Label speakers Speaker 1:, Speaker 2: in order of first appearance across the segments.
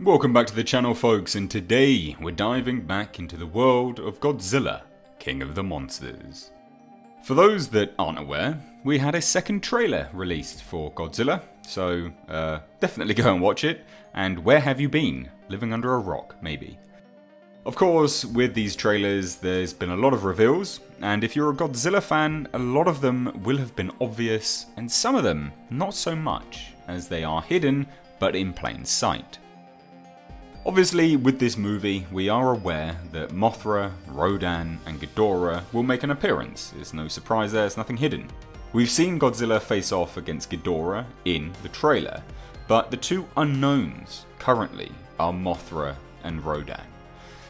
Speaker 1: Welcome back to the channel, folks, and today we're diving back into the world of Godzilla, King of the Monsters. For those that aren't aware, we had a second trailer released for Godzilla, so definitely go and watch it. And where have you been? Living under a rock, maybe. Of course, with these trailers, there's been a lot of reveals, and if you're a Godzilla fan, a lot of them will have been obvious, and some of them not so much, as they are hidden, but in plain sight. Obviously, with this movie, we are aware that Mothra, Rodan, and Ghidorah will make an appearance. There's no surprise there, there's nothing hidden. We've seen Godzilla face off against Ghidorah in the trailer, but the two unknowns currently are Mothra and Rodan.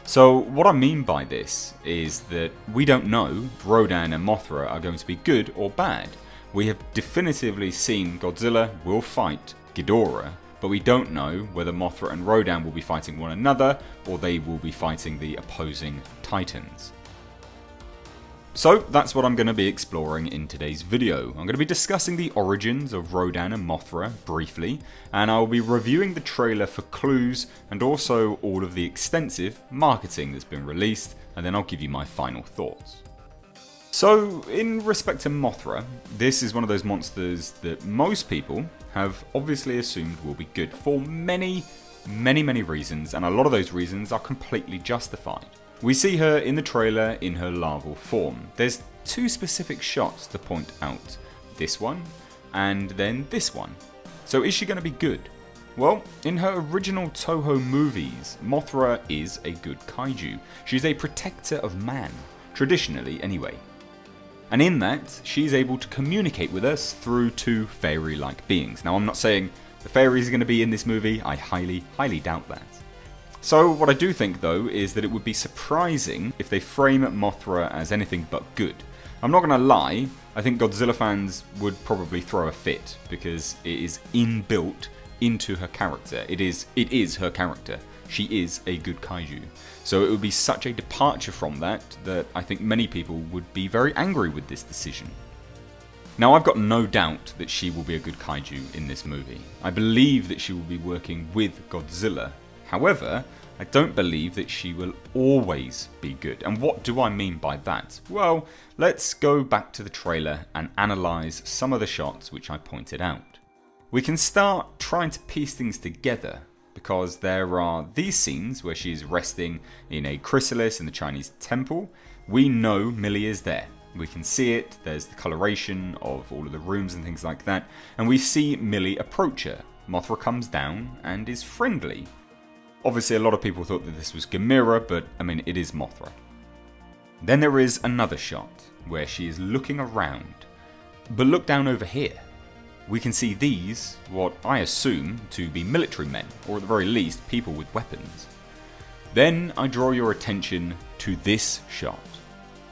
Speaker 1: So what I mean by this is that we don't know if Rodan and Mothra are going to be good or bad. We have definitively seen Godzilla will fight Ghidorah, but we don't know whether Mothra and Rodan will be fighting one another or they will be fighting the opposing titans. So that's what I'm going to be exploring in today's video. I'm going to be discussing the origins of Rodan and Mothra briefly, and I'll be reviewing the trailer for clues and also all of the extensive marketing that's been released, and then I'll give you my final thoughts. So, in respect to Mothra, this is one of those monsters that most people have obviously assumed will be good for many reasons, and a lot of those reasons are completely justified. We see her in the trailer in her larval form. There's two specific shots to point out. This one, and then this one. So is she going to be good? Well, in her original Toho movies, Mothra is a good kaiju. She's a protector of man, traditionally anyway. And in that, she's able to communicate with us through two fairy-like beings. Now, I'm not saying the fairies are going to be in this movie. I highly doubt that. So, what I do think, though, is that it would be surprising if they frame Mothra as anything but good. I'm not going to lie, I think Godzilla fans would probably throw a fit, because it is inbuilt into her character. It is her character. She is a good kaiju. So it would be such a departure from that I think many people would be very angry with this decision. Now, I've got no doubt that she will be a good kaiju in this movie. I believe that she will be working with Godzilla. However, I don't believe that she will always be good. And what do I mean by that? Well, let's go back to the trailer and analyse some of the shots which I pointed out. We can start trying to piece things together, because there are these scenes where she is resting in a chrysalis in the Chinese temple. We know Millie is there. We can see it, there's the coloration of all of the rooms and things like that, and we see Millie approach her. Mothra comes down and is friendly. Obviously, a lot of people thought that this was Gamera, but I mean, it is Mothra. Then there is another shot where she is looking around, but look down over here. We can see these, what I assume to be military men, or at the very least, people with weapons. Then I draw your attention to this shot.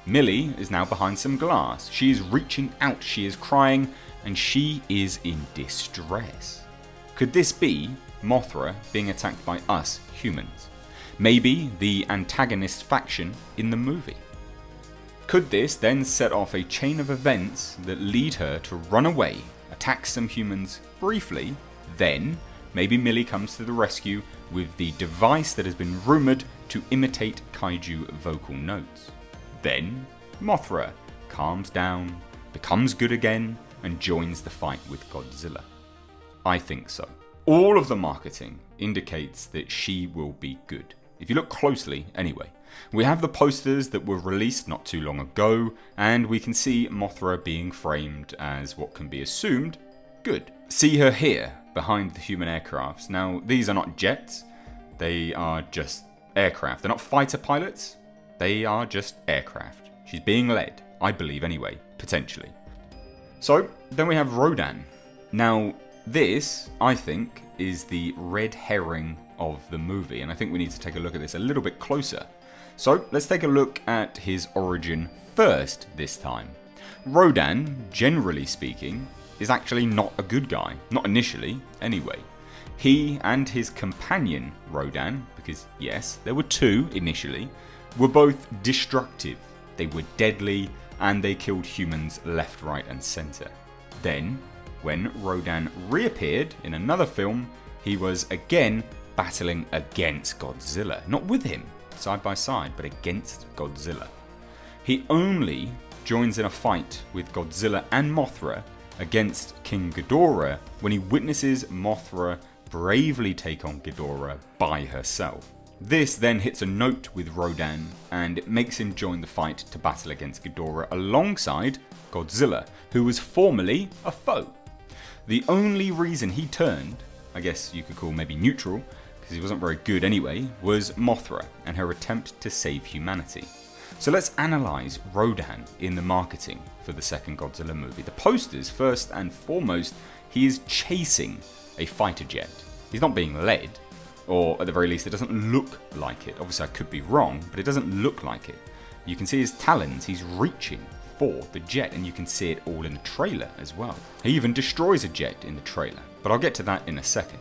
Speaker 1: Millie is now behind some glass. She is reaching out, she is crying, and she is in distress. Could this be Mothra being attacked by us humans? Maybe the antagonist faction in the movie? Could this then set off a chain of events that lead her to run away, attack some humans briefly, then maybe Millie comes to the rescue with the device that has been rumoured to imitate kaiju vocal notes. Then Mothra calms down, becomes good again, and joins the fight with Godzilla. I think so. All of the marketing indicates that she will be good. If you look closely, anyway. We have the posters that were released not too long ago, and we can see Mothra being framed as what can be assumed good. See her here, behind the human aircrafts. Now, these are not jets, they are just aircraft. They're not fighter pilots, they are just aircraft. She's being led, I believe anyway, potentially. So, then we have Rodan. Now, this, I think, is the red herring of the movie, and I think we need to take a look at this a little bit closer. So let's take a look at his origin first this time. Rodan, generally speaking, is actually not a good guy. Not initially, anyway. He and his companion, Rodan, because yes, there were two initially, were both destructive. They were deadly, and they killed humans left, right, and centre. Then, when Rodan reappeared in another film, he was again battling against Godzilla. Not with him, side by side, but against Godzilla. He only joins in a fight with Godzilla and Mothra against King Ghidorah when he witnesses Mothra bravely take on Ghidorah by herself. This then hits a note with Rodan, and it makes him join the fight to battle against Ghidorah alongside Godzilla, who was formerly a foe. The only reason he turned, I guess you could call maybe neutral, because he wasn't very good anyway, was Mothra and her attempt to save humanity. So let's analyse Rodan in the marketing for the second Godzilla movie. The posters, first and foremost, he is chasing a fighter jet. He's not being led, or at the very least it doesn't look like it. Obviously I could be wrong, but it doesn't look like it. You can see his talons, he's reaching for the jet, and you can see it all in the trailer as well. He even destroys a jet in the trailer, but I'll get to that in a second.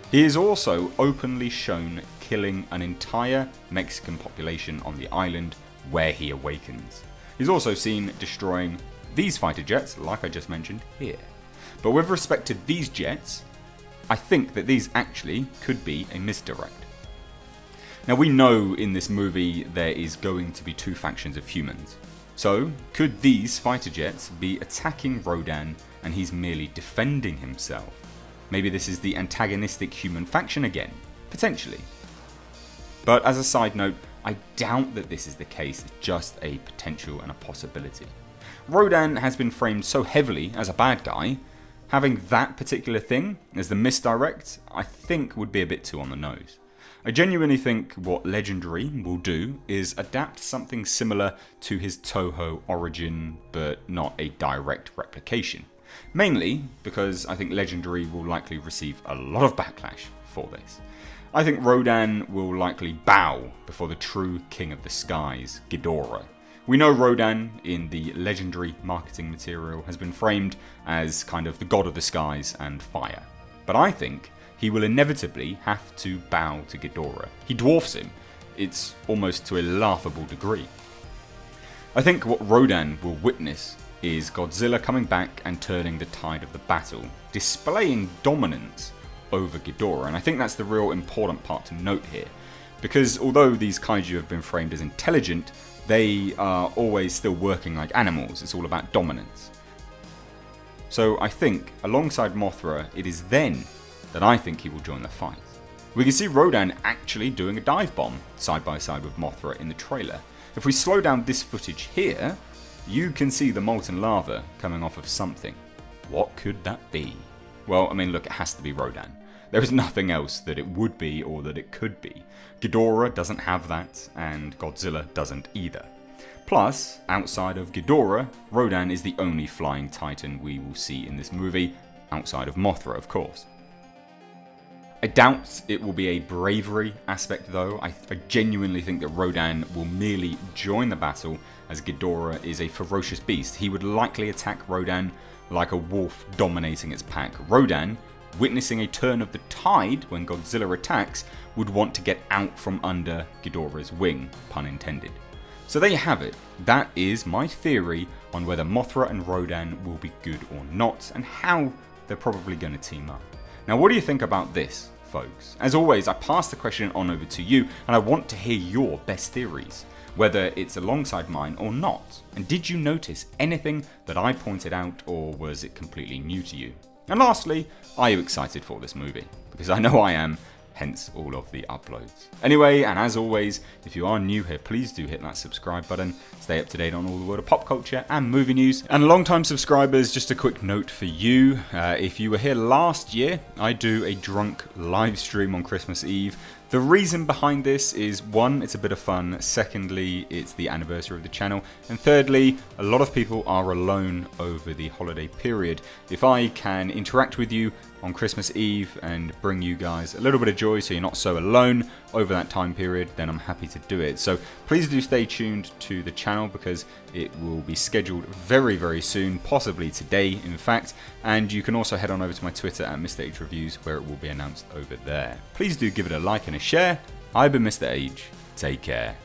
Speaker 1: He is also openly shown killing an entire Mexican population on the island where he awakens. He's also seen destroying these fighter jets, like I just mentioned here. But with respect to these jets, I think that these actually could be a misdirect. Now we know in this movie there is going to be two factions of humans. So could these fighter jets be attacking Rodan and he's merely defending himself? Maybe this is the antagonistic human faction again, potentially. But as a side note, I doubt that this is the case, it's just a potential and a possibility. Rodan has been framed so heavily as a bad guy, having that particular thing as the misdirect, I think would be a bit too on the nose. I genuinely think what Legendary will do is adapt something similar to his Toho origin, but not a direct replication. Mainly because I think Legendary will likely receive a lot of backlash for this. I think Rodan will likely bow before the true king of the skies, Ghidorah. We know Rodan in the Legendary marketing material has been framed as kind of the god of the skies and fire. But I think he will inevitably have to bow to Ghidorah. He dwarfs him. It's almost to a laughable degree. I think what Rodan will witness is Godzilla coming back and turning the tide of the battle, displaying dominance over Ghidorah, and I think that's the real important part to note here, because although these kaiju have been framed as intelligent, they are always still working like animals. It's all about dominance. So I think, alongside Mothra, it is then that I think he will join the fight. We can see Rodan actually doing a dive bomb side by side with Mothra in the trailer. If we slow down this footage here, you can see the molten lava coming off of something. What could that be? Well, I mean, look, it has to be Rodan. There is nothing else that it would be or that it could be. Ghidorah doesn't have that, and Godzilla doesn't either. Plus, outside of Ghidorah, Rodan is the only flying titan we will see in this movie, outside of Mothra, of course. I doubt it will be a bravery aspect though. I genuinely think that Rodan will merely join the battle, as Ghidorah is a ferocious beast. He would likely attack Rodan like a wolf dominating its pack. Rodan, witnessing a turn of the tide when Godzilla attacks, would want to get out from under Ghidorah's wing, pun intended. So there you have it. That is my theory on whether Mothra and Rodan will be good or not, and how they're probably going to team up. Now, what do you think about this, folks? As always, I pass the question on over to you, and I want to hear your best theories, whether it's alongside mine or not. And did you notice anything that I pointed out, or was it completely new to you? And lastly, are you excited for this movie? Because I know I am, hence all of the uploads. Anyway, and as always, if you are new here, please do hit that subscribe button. Stay up to date on all the world of pop culture and movie news. And long-time subscribers, just a quick note for you. If you were here last year, I do a drunk live stream on Christmas Eve. The reason behind this is, one, it's a bit of fun. Secondly, it's the anniversary of the channel. And thirdly, a lot of people are alone over the holiday period. If I can interact with you on Christmas Eve and bring you guys a little bit of joy so you're not so alone over that time period, then I'm happy to do it. So please do stay tuned to the channel, because it will be scheduled very, very soon, possibly today in fact. And you can also head on over to my Twitter at Mr. H Reviews, where it will be announced over there. Please do give it a like and a share. I've been Mr. H. Take care.